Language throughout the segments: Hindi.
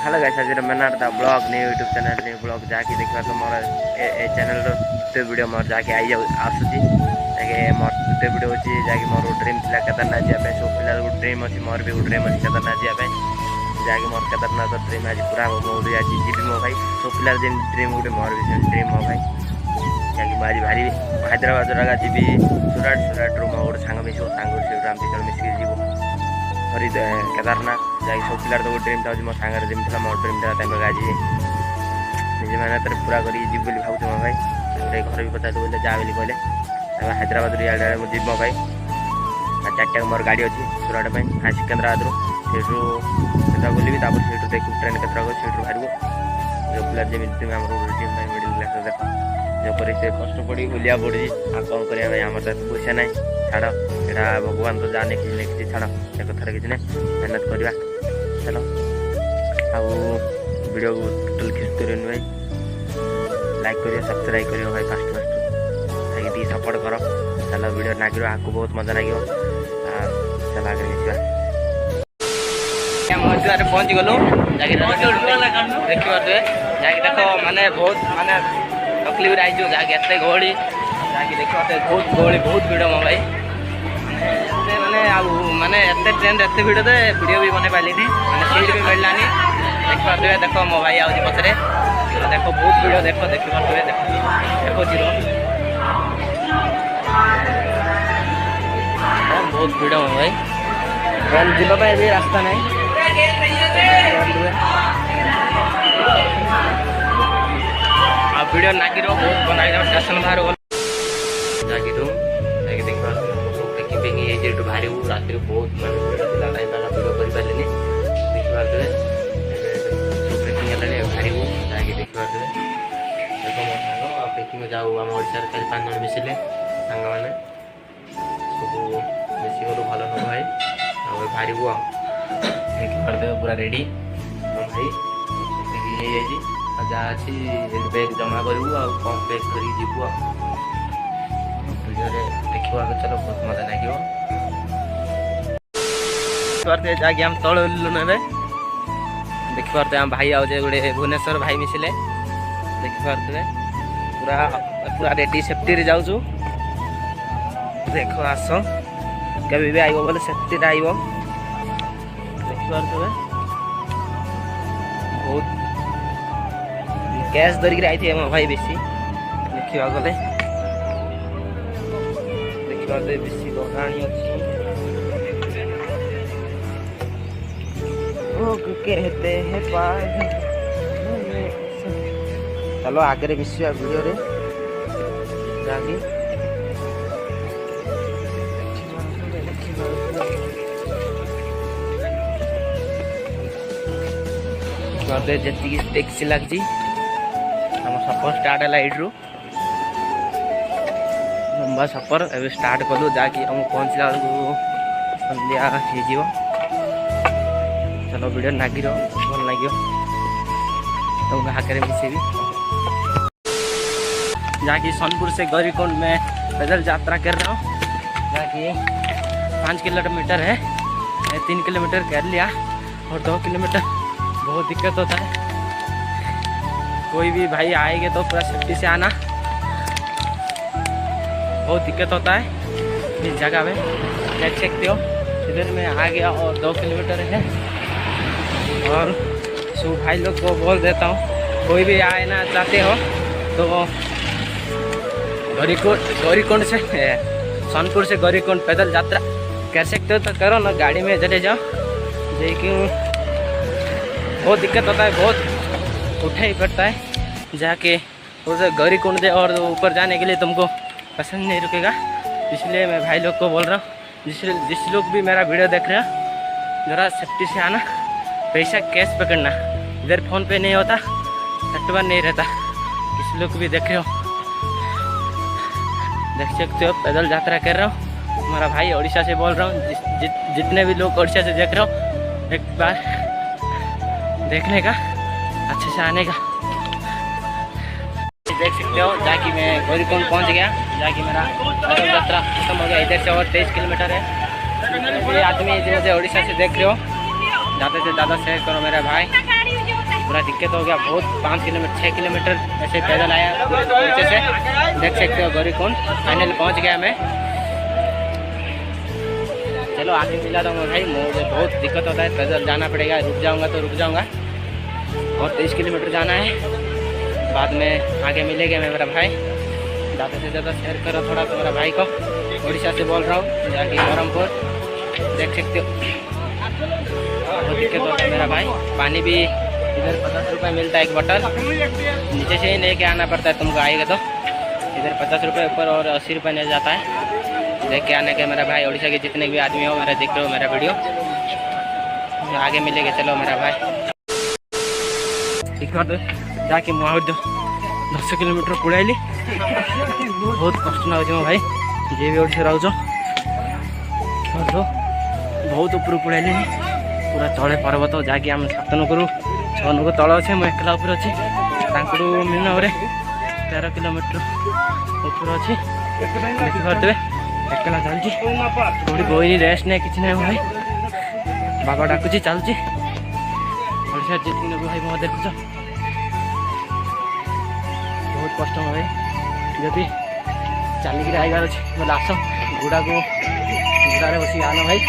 हेलो गाइस, आज मैंने ब्लॉग नहीं यूट्यूब चैनल नहीं ब्लॉग जाके देखा तो मोर ए चैनल रो वीडियो मोर जाके आई आसुची जाके मोर वीडियो होची जाके मोर ड्रीम थिला केदारनाथ जाबे सब पिला ड्रीम अछि मोर भी ड्रीम अछि केदारनाथ जाबे जाके मोर केदारनाथ ड्रीम आज पूरा हो आज जीबी मो भाई सब पिला दिन ड्रीम गुटे मोर भी ड्रीम मो भाई जाके मारी भारी हैदराबाद रगा जीबी सुराट रो मोर सांग मिसो सांग से राम पिकल मिसी जीवो हरि केदारनाथ जाके सब पिलार तो ड्रीम था मो सांगर ड्रीम था मोर ड्रीम था आज निजे मेहनत पूरा कर जीव बोली भाव मो भाई घर भी पचास बोले जा बोली कहले हैदराबाद इे जीव मो भाई चार्टा मोर गाड़ी अच्छी सुराट हाँ सिकंदराबाद से बुलि से देखू ट्रेन के से बाहर जो पिला जमी आम ड्रीम मिडिल क्लास देख जो कर कष्ट पड़ी बुलिया पड़ी आ कौन कर आम तो पैसा ना छाड़ यहाँ भगवान तो जाने कि छाड़ से कथार किसी ना मेहनत करवा चलो आउ वीडियो को टोटल खिचते रहनी भाई लाइक करिए सब्सक्राइब करिए भाई फास्ट टी सपोर्ट कर चलो वीडियो नागिर आपको बहुत मजा लगे चल आगे मिसवा पहुँची गलु देखिए देख माने बहुत माने तकलीफ आई जाके एत गहली जाके देखिए बहुत गहली बहुत भिड़ मो भाई माने माने एत ट्रेन एत भिड़ दे वीडियो भी बन पारे मैंने सीट भी मिललानी देखिए देख मो भाई आउे पचरे देख बहुत भिड़ देख देखिए देखो जीरो बहुत भिड़ मो भाई ट्रेन जीवाई भी रास्ता नहीं वीडियो नागिर बहुत बना स्टेशन बाहर जाकि जाकि देखा पेकिंग बाहर रात बहुत वीडियो कर पारे देखिए सब पेकिंग बाहर जाकि देखिए देख मो सांग पेकिंग जाऊ आम ओडार 4-5 जन मिसिले सांग मैंने सब मिसी गलु भल न भाई बाहर देखिए पूरा रेडी भाई जहाँ अच्छी बैग जमा करूँ कम बैग कर जीवु देखा चलो बहुत मजा लगे जाकि आम तल ना देखिए आम भाई आउ गोटे भुवनेश्वर भाई मिसिले देखिए पूरा पूरा रेडी सेफ्टी जाऊँ देख आस कभी भी आइब बोले सेफ्टी आइब देखिए बहुत गैस धरिक आई मो भाई बेसी देखा गले देखिए बेसी कहानी कहते हैं चलो आगे मिसिया वीडियो रे जाके जी टैक्सी लगी आम सफर स्टार्ट है यू लंबा सफर ए स्टार्ट कलु जाकि आम पहुँचला संध्या हो चलो वीडियो नागिर भल लगे तुमको आगे मिसेबी जाकि सोनपुर से गौरीकुंड में पैदल यात्रा कर रहा हूँ जाकि 5 किलोमीटर है 3 किलोमीटर कर लिया और 2 किलोमीटर बहुत दिक्कत होता है कोई भी भाई आएंगे तो पूरा सेफ्टी से आना बहुत दिक्कत होता है इस जगह में देख सकते हो इधर में आ गया और 2 किलोमीटर है और सो भाई लोग को बोल देता हूँ कोई भी आए ना चाहते हो तो गौरीकुंड से सोनपुर से गौरीकुंड पैदल यात्रा कर सकते हो तो करो ना गाड़ी में चले जाओ लेकिन बहुत दिक्कत होता है बहुत उठा ही पड़ता है जाके उधर गौरीकुंड से और ऊपर जाने के लिए तुमको पसंद नहीं रुकेगा इसलिए मैं भाई लोग को बोल रहा हूँ जिस लोग भी मेरा वीडियो देख रहे हो ज़रा सेफ्टी से आना पैसा कैश पकड़ना इधर फ़ोन पे नहीं होता नेटवर्क नहीं रहता किसी लोग भी देख रहे हो देख सकते हो पैदल यात्रा कर रहा हूँ हमारा भाई उड़ीसा से बोल रहा हूँ जितने भी लोग उड़ीसा से देख रहे हो एक बार देखने का अच्छे से आने का देख सकते हो जाकि मैं गौरीकुंड पहुंच गया जाकि मेरा पैदल यात्रा खत्म हो गया इधर से और 23 किलोमीटर है। ये आदमी मुझे उड़ीसा से देख रहे हो ज़्यादा से ज़्यादा शेयर करो मेरा भाई। पूरा दिक्कत हो गया बहुत। 5 किलोमीटर 6 किलोमीटर ऐसे पैदल आया नीचे से, देख सकते हो गौरीकुंड। फाइनल पहुंच गया मैं। चलो आगे मिला था भाई, मुझे बहुत दिक्कत होता है, पैदल जाना पड़ेगा, रुक जाऊंगा तो रुक जाऊंगा। और 23 किलोमीटर जाना है, बाद में आगे मिलेगा मेरा भाई। ज़्यादा से ज़्यादा शेयर करो थोड़ा तो मेरा भाई को। उड़ीसा से बोल रहा हूँ, जाके बरहमपुर, देख सकते हो बहुत दिक्कत होता है मेरा भाई। पानी भी इधर 50 रुपये मिलता है एक बोतल, नीचे से ही लेके आना पड़ता है तुमको आएगा तो। इधर 50 रुपये ऊपर और 80 रुपये नहीं जाता है। देख के आने के मेरा भाई, उड़ीसा के जितने भी आदमी हो मेरा देख रहे हो मेरा वीडियो, आगे मिलेगा। चलो मेरा भाई जाके मुआ 10 किलोमीटर पड़ाइली, बहुत कष्ट लाଗୁଛି ମୋ ଭାଇ। ଯିଏ ବି ଓଡ଼ିଶା ରହୁଛ ବହୁତ ଉପରୁ ପଳାଇଲି, ପୁରା ତଳେ ପର୍ବତ ଯାହାକି ଆମେ 7 ନଗରୁ 6 ନଗ ତଳ ଅଛେ, ମୁଁ ଏକଲା ଉପରେ ଅଛି। ତାଙ୍କଠୁ ମିନିମମ୍ରେ 13 କିଲୋମିଟର ଉପରେ ଅଛି, ଦେଖିପାରୁଥିବେ। ଏକଲା ଚାଲୁଛି, କୋଉଠି ବଇନି, ରେଷ୍ଟ ନାହିଁ, କିଛି ନାହିଁ ଭାଇ। ବାଗ ଡାକୁଛି, ଚାଲୁଛି। ଓଡ଼ିଶାର ଯେତିକି ଭାଇ ମୋ ଦେଖୁଛ ବହୁତ କଷ୍ଟ ଭାଇ। ଯଦି ଚାଲିକିରି ଆଇବାର ଅଛି ବୋଲେ ଆସ, ଗୁଡ଼ାରେ ବସିକି ଆନ ଭାଇ।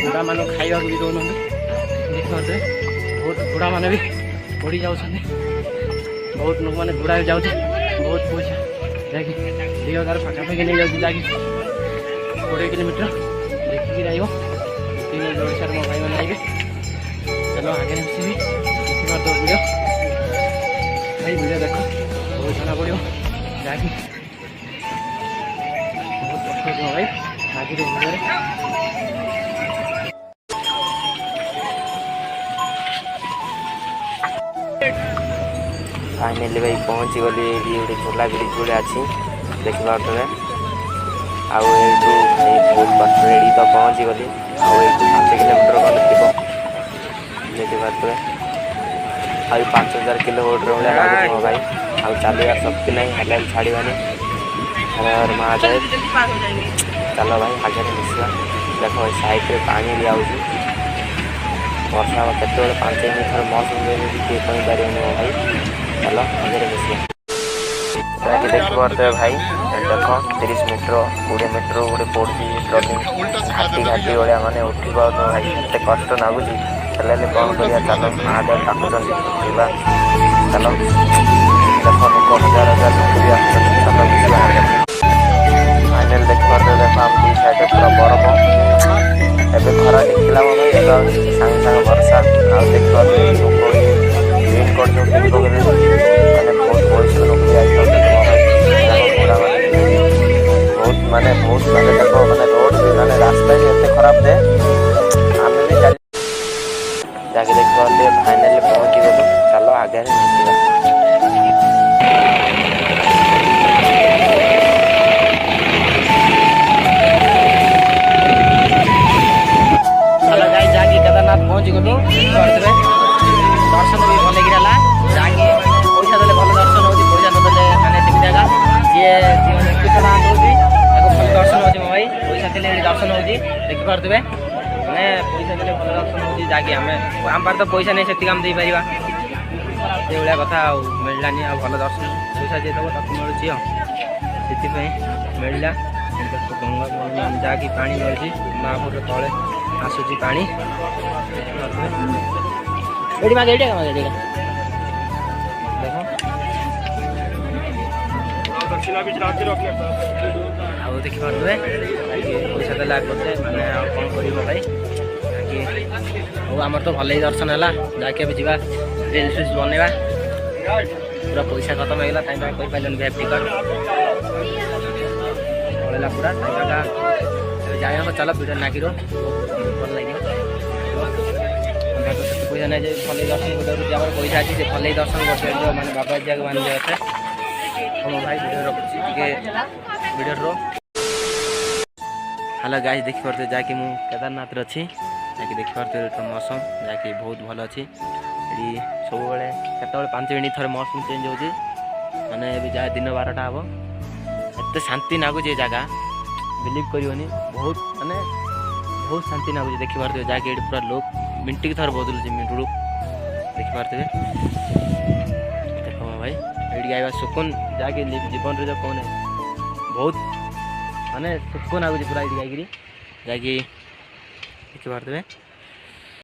ଗୁଡ଼ାମାନଙ୍କୁ ଖାଇବାକୁ ବି ଦେଉନାହାନ୍ତି, ଦେଖିପାରୁଥିବେ। ବହୁତ ଗୁଡ଼ାମାନେ ବି ପଡ଼ି ଯାଉଛନ୍ତି, ବହୁତ ଲୋକମାନେ ଗୁଡ଼ାରେ ଯାଉଛି, ବହୁତ ପଇସା ଯାଇକି 2000 ପାଖାପାଖି ନେଇଯାଉଛି, ଯାଇକି 20 କିଲୋମିଟର ଦେଖିକି ରହିବ। 3 ଓଡ଼ିଶାର ମୋ ଭାଇମାନେ ଆଇବେ। ଚାଲ ଆଗରେ ମିଶିବି, ଦେଖିପାରୁଥିବ ଭିଡ଼ିଓ ଭାଇ। ଭିଡ଼ିଓ ଦେଖ, ବହୁତ ଜଣା ପଡ଼ିବ ଯାହାକି ବହୁତ କଷ୍ଟ ହେବ ଭାଇ ଆଜିର ଭିଡ଼ିଓରେ। फाइनाली भाई पहुँची गली। ये गोटे झोला ब्रिज गुड़े अच्छी देखिए, आउ भाई बहुत कष्ट एडी तो पहुँची गली। आउ 5 किलोमीटर खंडे थी देखिए, आई 5000 किलोमीटर भाई लागे मो भाई। आउ चलिया शक्ति नहीं, हेल्ला छाड़वानी। हर महादेव, चलो भाई आगे मिसवा। देख साइड में पानी भी आऊँ, वर्षा केत 5 मिनट थोड़ा मौसम किए पारे मो भाई। चलो आगे मिसवा, देखी पारे भाई। देख 30 मीटर 20 मीटर गोटे पड़ी ट्रलिंग घाटी घाटी भाया मैंने उठी पाऊँ भाई, एत कष्ट लगुच। हेल्ले कौन करिया, चलो महादेव डाकुंट चलो। देख लोक हजार हजार लोक भी आस। फाइनाल देख पारे, देख आम दी साइड पूरा बरफ। एवं खरा टिकला सागे सागे वर्षा। आ देख पारे लोक ग्रीन कर मैंने बहुत पैसा लोग भी बहुत माने देखो मैंने रोड भी मैंने रास्ता भी एत खराब दे आम भी चल जाके देख पारे। फाइनाली पहुँची गलु, चलो आगे मिलवा। चलो गाई जाके केदारनाथ पहुँची गलु, दर्शन भी भल गिरा। जाके पैसा देले भल दर्शन होती, पैसा नदेले मैंने सेमती आगा जी 21 टका दौर भल दर्शन हो भाई। पैसा देले दर्शन होती देखिपे, मैंने पैसा देले भल दर्शन होती। जाके आम पार तो पैसा नहीं से आम देपर से भाया कथा मिललानी। आ भल दर्शन पैसा जी देव ताक मिलूँ से मिलला। गंगा जाकि पानी मिलूँ, महापुर तले आसूची पानी एटी मागे एटी मागे देख आउ देखिपे। पैसा देला करते मैंने कौन कर भाई। आमर तो भल ही दर्शन है, जाके भी जा रील्स फिल्स बनवा। पूरा पैसा खत्म होगा, कही पार्लन भी टिकट पड़ेगा पूरा जाए। चलो वीडियो नागिरो भल लगे। पैसा नहीं भल दर्शन कर पैसा अच्छी से भल दर्शन कर मैंने बाबा जाके मान जाते हम भाई। वीडियो रखुची वीडियो रो। हेलो गाइस देखिपे, जाकि मु केदारनाथ अच्छी जाकि देखिपे तो मौसम जाकि बहुत भल अच्छी। ये सब बेले केत 5 मिनट थोड़े मौसम चेंज हो मैंने भी जाए दिन 12टा हम। एत शांति लगुच ये जगह बिलीव करनी, बहुत माने बहुत शांति लगुच। देखिपे जाकि पूरा लोक मिनट की थर बदलुचे मिनटू देखिपे देख भाई ये आइवा सुकुन जाके जीवन जो कौन है बहुत माने सुकुन आगे पूरा ये जाकि देखिपे